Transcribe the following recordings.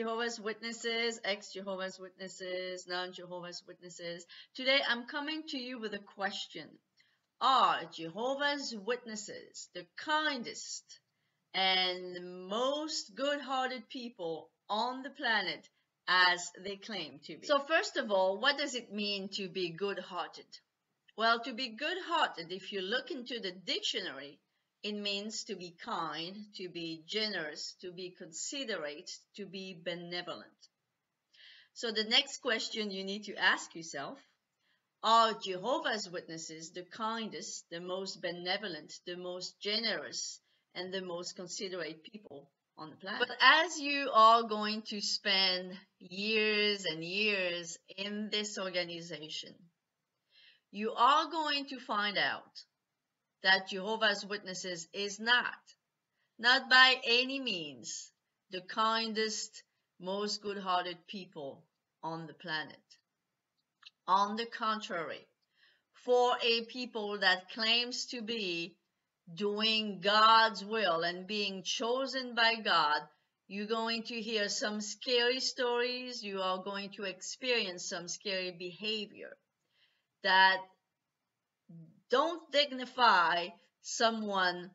Jehovah's Witnesses, ex-Jehovah's Witnesses, non-Jehovah's Witnesses. Today I'm coming to you with a question. Are Jehovah's Witnesses the kindest and most good-hearted people on the planet as they claim to be? So first of all, what does it mean to be good-hearted? Well, to be good-hearted, if you look into the dictionary, it means to be kind, to be generous, to be considerate, to be benevolent. So the next question you need to ask yourself, are Jehovah's Witnesses the kindest, the most benevolent, the most generous, and the most considerate people on the planet? But as you are going to spend years and years in this organization, you are going to find out that Jehovah's Witnesses is not by any means, the kindest, most good-hearted people on the planet. On the contrary, for a people that claims to be doing God's will and being chosen by God, you're going to hear some scary stories, you are going to experience some scary behavior that don't dignify someone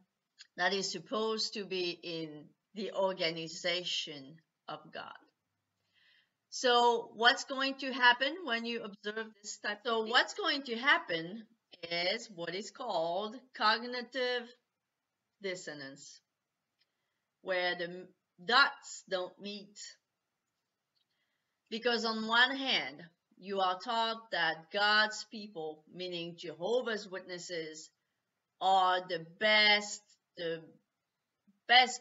that is supposed to be in the organization of God. So what's going to happen when you observe this type? So what's going to happen is what is called cognitive dissonance, where the dots don't meet. Because on one hand, you are taught that God's people, meaning Jehovah's Witnesses, are the best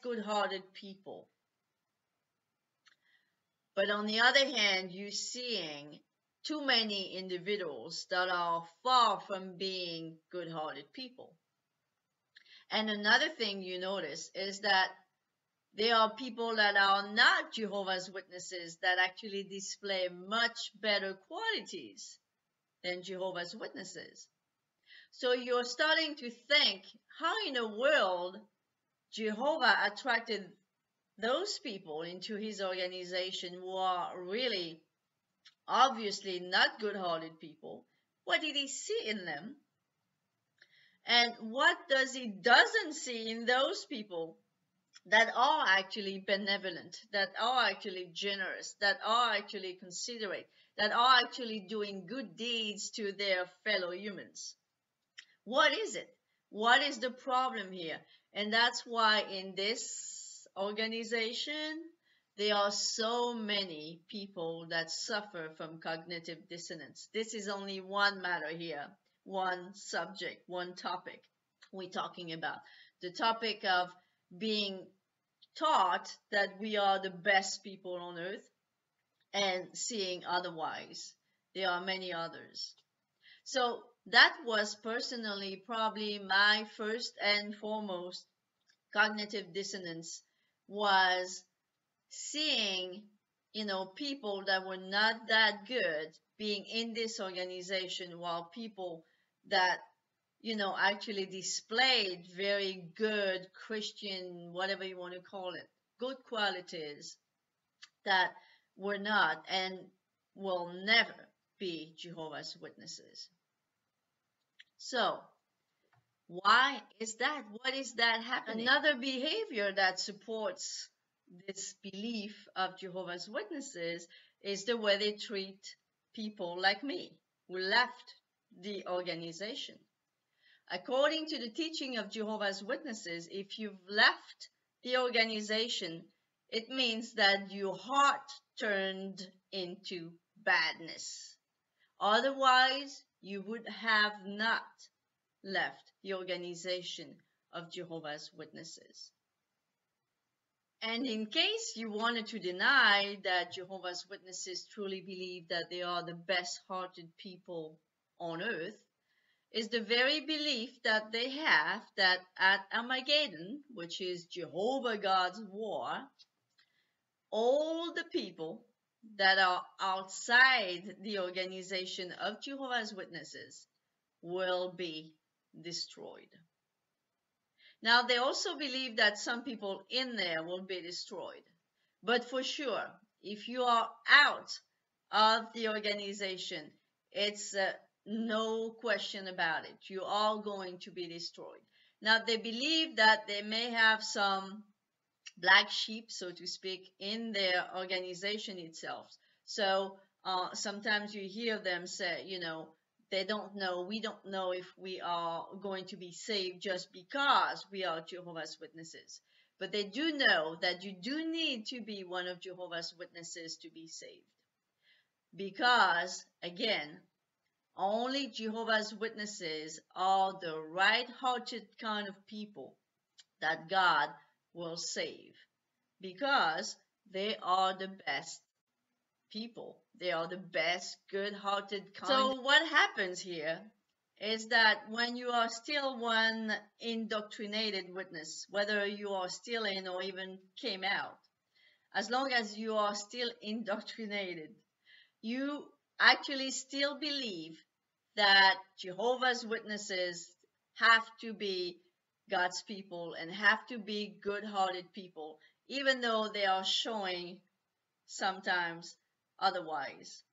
good-hearted people. But on the other hand, you're seeing too many individuals that are far from being good-hearted people. And another thing you notice is that there are people that are not Jehovah's Witnesses that actually display much better qualities than Jehovah's Witnesses. So you're starting to think, how in the world Jehovah attracted those people into his organization who are really obviously not good-hearted people? What did he see in them? And what does he doesn't see in those people that are actually benevolent, that are actually generous, that are actually considerate, that are actually doing good deeds to their fellow humans? What is it? What is the problem here? And that's why in this organization, there are so many people that suffer from cognitive dissonance. This is only one matter here, one subject, one topic we're talking about. The topic of being taught that we are the best people on earth and seeing otherwise. There are many others. So that was personally probably my first and foremost cognitive dissonance, was seeing, people that were not that good being in this organization, while people that, actually displayed very good Christian, whatever you want to call it, good qualities, that were not and will never be Jehovah's Witnesses. So, why is that? What is that happening? Another behavior that supports this belief of Jehovah's Witnesses is the way they treat people like me who left the organization. According to the teaching of Jehovah's Witnesses, if you've left the organization, it means that your heart turned into badness. Otherwise, you would have not left the organization of Jehovah's Witnesses. And in case you wanted to deny that Jehovah's Witnesses truly believe that they are the best-hearted people on earth, is the very belief that they have that at Armageddon, which is Jehovah God's war, all the people that are outside the organization of Jehovah's Witnesses will be destroyed. Now, they also believe that some people in there will be destroyed. But for sure, if you are out of the organization, it's no question about it. You are going to be destroyed. Now, they believe that they may have some black sheep, so to speak, in their organization itself. So sometimes you hear them say, they don't know, we don't know if we are going to be saved just because we are Jehovah's Witnesses. But they do know that you do need to be one of Jehovah's Witnesses to be saved. Because, again, only Jehovah's Witnesses are the right-hearted kind of people that God will save, because they are the best people. They are the best, good-hearted kind. So what happens here is that when you are still one indoctrinated witness, whether you are still in or even came out, as long as you are still indoctrinated, you actually still believe that Jehovah's Witnesses have to be God's people and have to be good-hearted people, even though they are showing sometimes otherwise.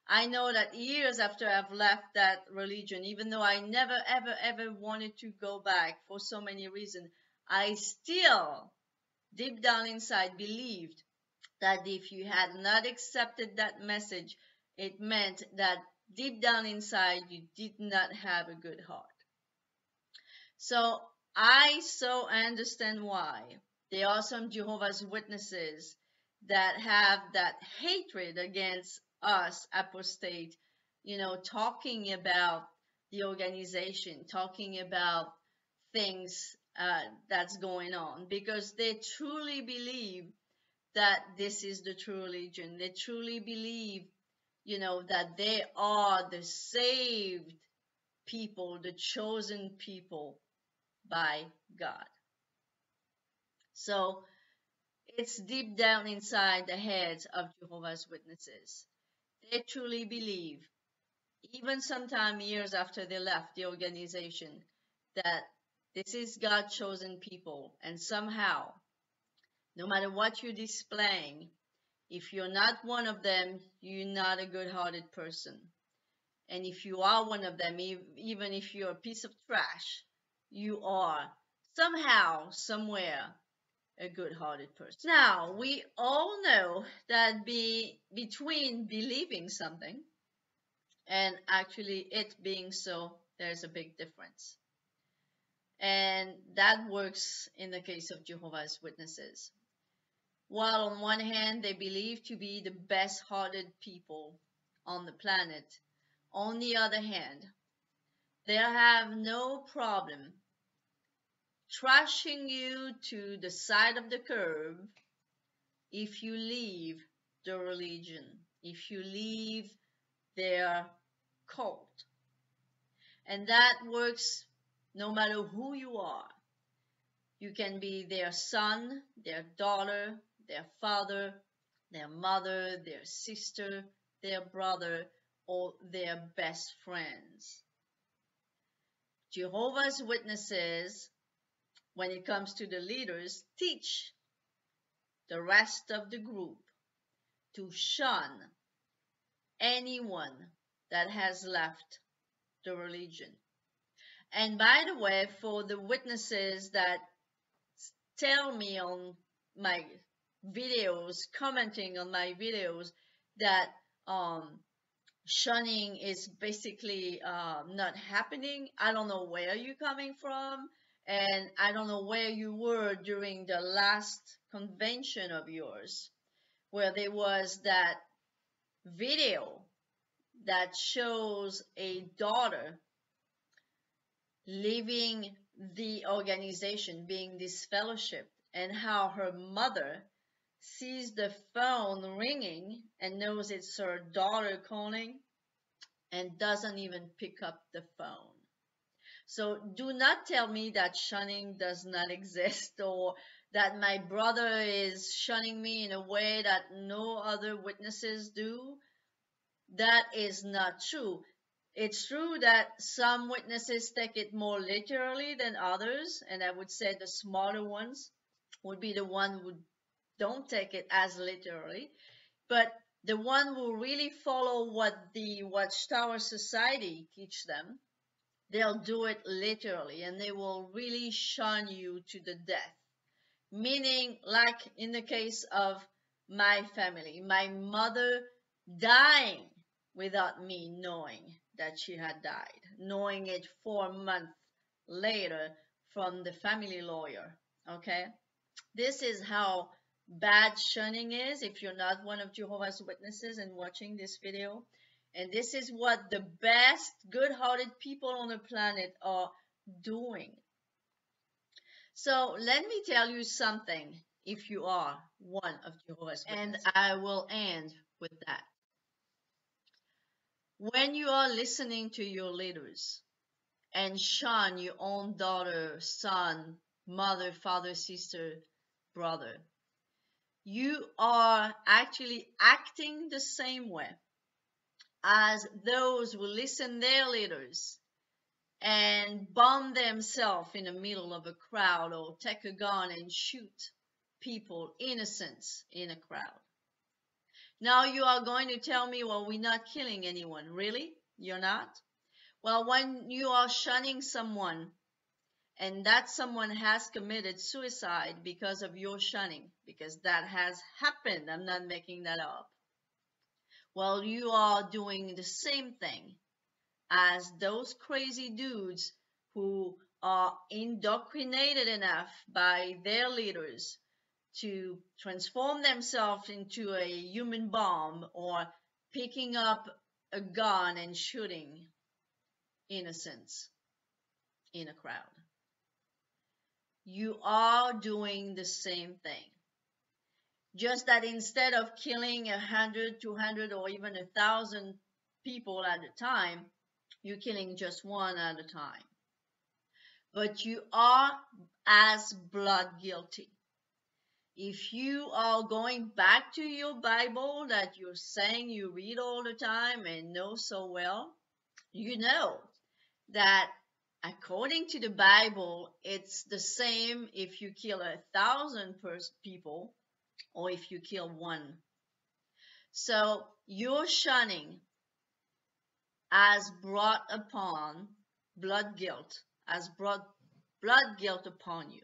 I know that years after I've left that religion, even though I never, ever, ever wanted to go back for so many reasons, I still, deep down inside, believed that if you had not accepted that message, it meant that deep down inside you did not have a good heart. So I so understand why there are some Jehovah's Witnesses that have that hatred against us apostate, talking about the organization, talking about things that's going on, because they truly believe that this is the true religion. They truly believe, that they are the saved people, the chosen people by God. So it's deep down inside the heads of Jehovah's Witnesses. They truly believe, even sometime years after they left the organization, that this is God's chosen people, and somehow, no matter what you're displaying, if you're not one of them, you're not a good-hearted person. And if you are one of them, even if you're a piece of trash, you are somehow, somewhere, a good-hearted person. Now, we all know that between believing something and actually it being so, there's a big difference. And that works in the case of Jehovah's Witnesses. While on one hand they believe to be the best-hearted people on the planet, on the other hand, they have no problem trashing you to the side of the curb if you leave the religion, if you leave their cult. And that works no matter who you are. You can be their son, their daughter, their father, their mother, their sister, their brother, or their best friends. Jehovah's Witnesses, when it comes to the leaders, teach the rest of the group to shun anyone that has left the religion. And by the way, for the witnesses that tell me on my videos, commenting on my videos, that shunning is basically not happening, I don't know where you're coming from, and I don't know where you were during the last convention of yours, where there was that video that shows a daughter leaving the organization, being disfellowshipped, and how her mother sees the phone ringing and knows it's her daughter calling and doesn't even pick up the phone. So do not tell me that shunning does not exist, or that my brother is shunning me in a way that no other witnesses do. That is not true. It's true that some witnesses take it more literally than others, and I would say the smarter ones would be the one who would don't take it as literally, but the one who really follow what the Watchtower Society teach them, they'll do it literally and they will really shun you to the death. Meaning, like in the case of my family, my mother dying without me knowing that she had died, knowing it 4 months later from the family lawyer. Okay? This is how bad shunning is if you're not one of Jehovah's Witnesses and watching this video. And this is what the best, good-hearted people on the planet are doing. So let me tell you something if you are one of Jehovah's Witnesses. And I will end with that. When you are listening to your leaders and shun your own daughter, son, mother, father, sister, brother, you are actually acting the same way as those who listen their leaders and bomb themselves in the middle of a crowd or take a gun and shoot people, innocents, in a crowd. Now you are going to tell me, well, we're not killing anyone. Really? You're not? Well, when you are shunning someone and that someone has committed suicide because of your shunning, because that has happened, I'm not making that up. Well, you are doing the same thing as those crazy dudes who are indoctrinated enough by their leaders to transform themselves into a human bomb or picking up a gun and shooting innocents in a crowd. You are doing the same thing. Just that instead of killing 100, 200, or even 1,000 people at a time, you're killing just one at a time. But you are as blood guilty. If you are going back to your Bible that you're saying you read all the time and know so well, you know that according to the Bible, it's the same if you kill 1,000 people or if you kill one. So your shunning has brought upon blood guilt, has brought blood guilt upon you.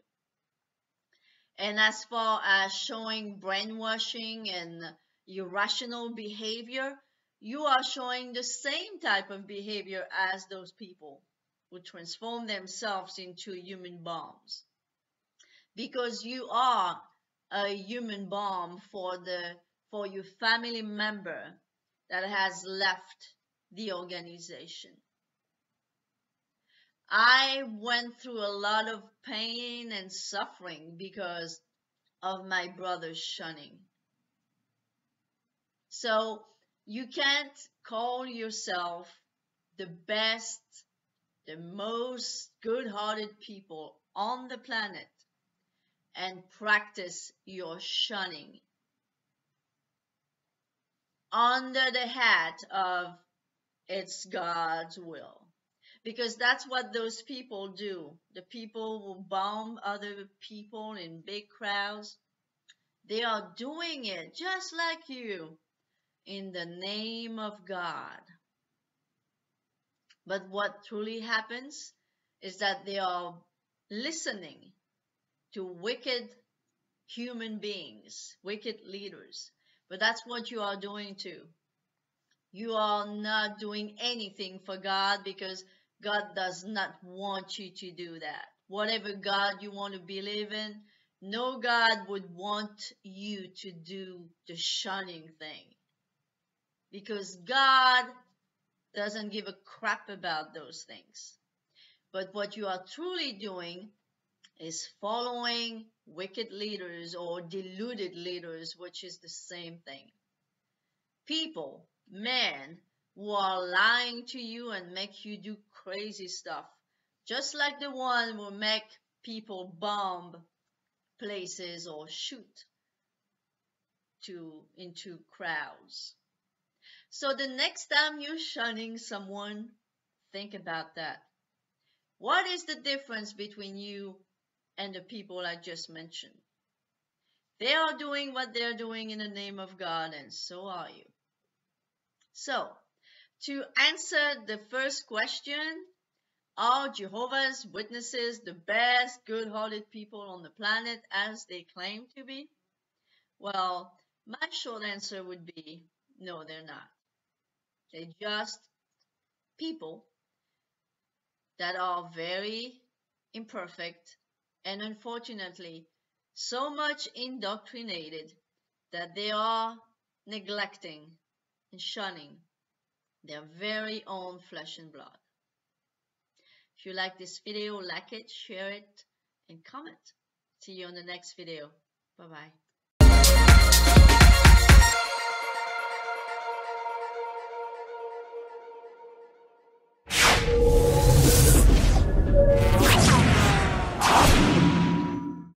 And as far as showing brainwashing and irrational behavior, you are showing the same type of behavior as those people who transform themselves into human bombs. Because you are a human bomb for your family member that has left the organization. I went through a lot of pain and suffering because of my brother's shunning. So you can't call yourself the best, the most good-hearted people on the planet and practice your shunning under the hat of it's God's will. Because that's what those people do. The people who bomb other people in big crowds, they are doing it just like you in the name of God. But what truly happens is that they are listening to wicked human beings, wicked leaders. But that's what you are doing too. You are not doing anything for God because God does not want you to do that. Whatever God you want to believe in, no God would want you to do the shunning thing. Because God doesn't give a crap about those things. But what you are truly doing is following wicked leaders or deluded leaders, which is the same thing. People, men, who are lying to you and make you do crazy stuff, just like the one who make people bomb places or shoot into crowds. So the next time you're shunning someone, think about that. What is the difference between you and the people I just mentioned? They are doing what they're doing in the name of God, and so are you. So, to answer the first question, are Jehovah's Witnesses the best good-hearted people on the planet as they claim to be? Well, my short answer would be no, they're not. They're just people that are very imperfect and unfortunately so much indoctrinated that they are neglecting and shunning their very own flesh and blood. If you like this video, like it, share it, and comment. See you on the next video. Bye-bye.